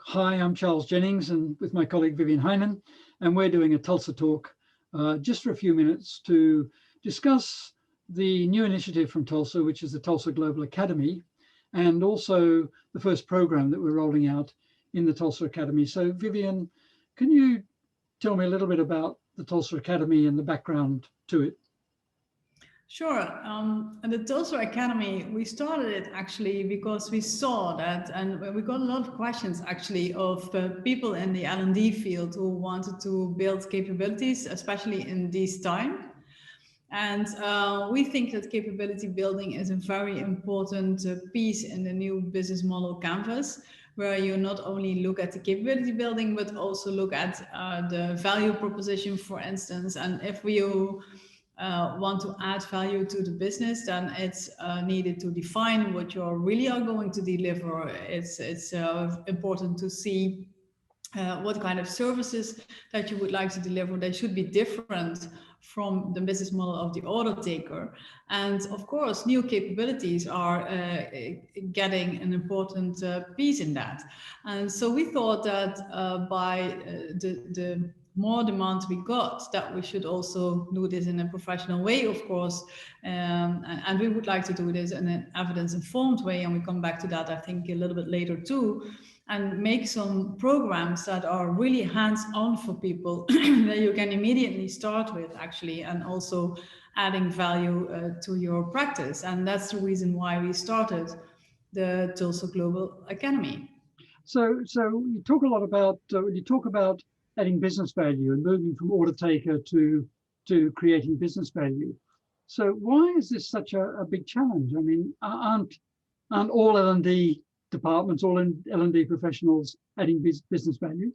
Hi, I'm Charles Jennings and with my colleague Vivian Heijnen, and we're doing a Tulsa talk just for a few minutes to discuss the new initiative from Tulsa, which is the Tulsa Global Academy, and also the first program that we're rolling out in the Tulsa Academy. So Vivian, can you tell me a little bit about the Tulsa Academy and the background to it? Sure. And the Tulser Academy, we started it actually because we saw that, and we got a lot of questions actually of people in the L&D field who wanted to build capabilities, especially in this time. And we think that capability building is a very important piece in the new business model canvas, where you not only look at the capability building, but also look at the value proposition, for instance. And if you want to add value to the business, then it's needed to define what you really are going to deliver. It's important to see what kind of services that you would like to deliver. They should be different from the business model of the order taker. And of course, new capabilities are getting an important piece in that. And so we thought that by the more demand we got, that we should also do this in a professional way, of course. And we would like to do this in an evidence-informed way. And we come back to that, I think, a little bit later too, and make some programs that are really hands-on for people that you can immediately start with, actually, and also adding value to your practice. And that's the reason why we started the Tulsa Global Academy. So you talk a lot about when you talk about adding business value and moving from order taker to creating business value. So why is this such a big challenge? I mean, aren't all L&D departments, all L&D professionals adding business value?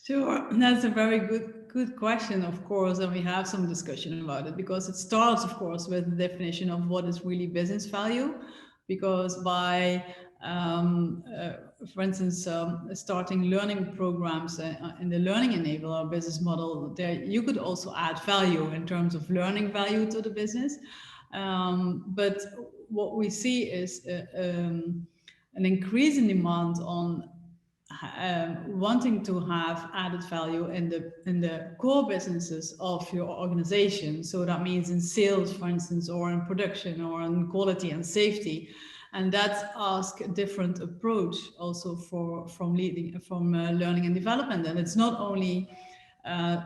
Sure, that's a very good question, of course, and we have some discussion about it because it starts, of course, with the definition of what is really business value. Because by, for instance, starting learning programs in the learning enabler business model, there you could also add value in terms of learning value to the business. But what we see is an increase in demand on wanting to have added value in the core businesses of your organization. So that means in sales, for instance, or in production, or in quality and safety. And that asks a different approach also from learning and development. And it's not only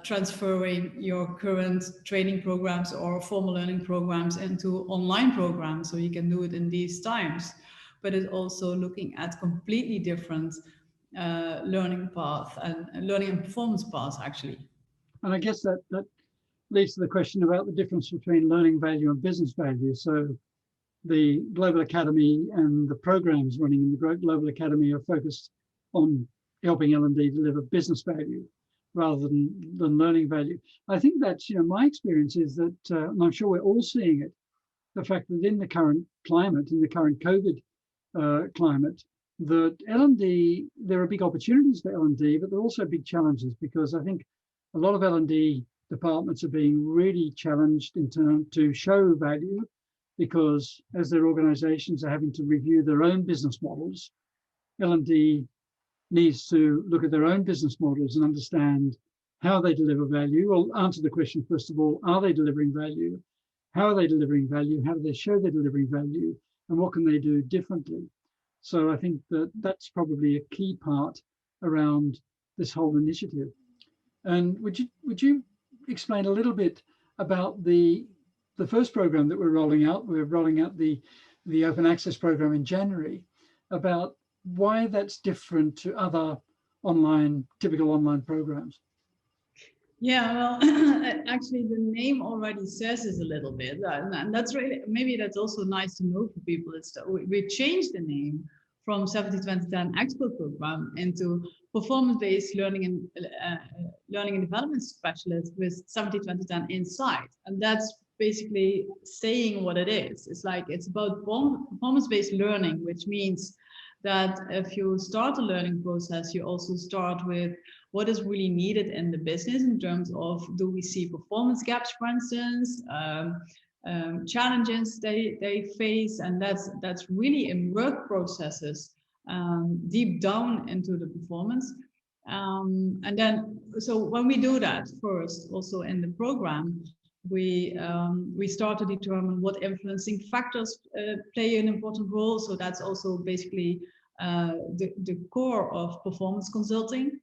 transferring your current training programs or formal learning programs into online programs, so you can do it in these times, but it's also looking at completely different learning path and learning and performance paths, actually. And I guess that leads to the question about the difference between learning value and business value. So the Global Academy and the programs running in the Global Academy are focused on helping L&D deliver business value rather than learning value. I think that's, my experience is that, and I'm sure we're all seeing it, the fact that in the current climate, in the current COVID climate, that L&D, there are big opportunities for L&D, but there are also big challenges, because I think a lot of L&D departments are being really challenged in turn to show value, because as their organizations are having to review their own business models, L&D needs to look at their own business models and understand how they deliver value. Well, answer the question, first of all, are they delivering value? How are they delivering value? How do they show they're delivering value? And what can they do differently? So I think that that's probably a key part around this whole initiative. And would you explain a little bit about the first program that we're rolling out? We're rolling out the open access program in January, about why that's different to other typical online programs. Yeah, well, actually, the name already says it a little bit, and that's really, maybe that's also nice to know for people. It's that we changed the name from 70-20-10 Expert Program into Performance-Based Learning and Development Specialist with 70-20-10 Insight, and that's basically saying what it is. It's like it's about performance-based learning, which means that if you start a learning process, you also start with what is really needed in the business in terms of, do we see performance gaps, for instance, challenges they face, and that's really in work processes deep down into the performance. And then, so when we do that first, also in the program, we start to determine what influencing factors play an important role. So that's also basically the core of performance consulting.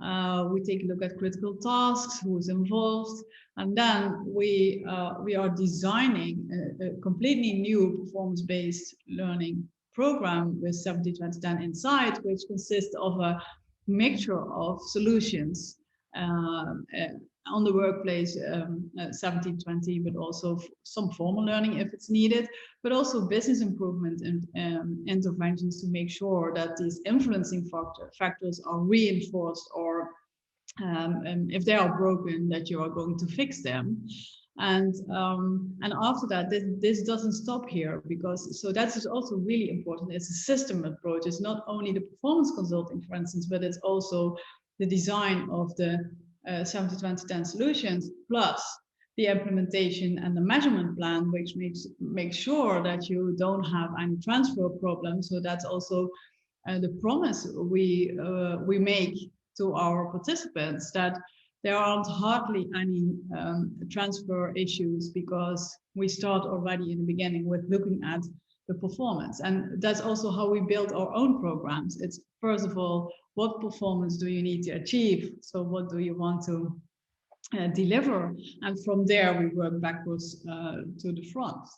We take a look at critical tasks, who's involved, and then we are designing a completely new performance-based learning program with 70-20-10 Insight, which consists of a mixture of solutions on the workplace, 70-20, but also some formal learning if it's needed, but also business improvement and interventions to make sure that these influencing factors are reinforced, or if they are broken, that you are going to fix them. And after that, this doesn't stop here, because so that is also really important. It's a system approach. It's not only the performance consulting, for instance, but it's also the design of the 70-20-10 solutions, plus the implementation and the measurement plan, which makes sure that you don't have any transfer problems. So that's also the promise we make to our participants, that there aren't hardly any transfer issues, because we start already in the beginning with looking at the performance. And that's also how we build our own programs. It's first of all, what performance do you need to achieve? So what do you want to deliver? And from there, we work backwards to the front.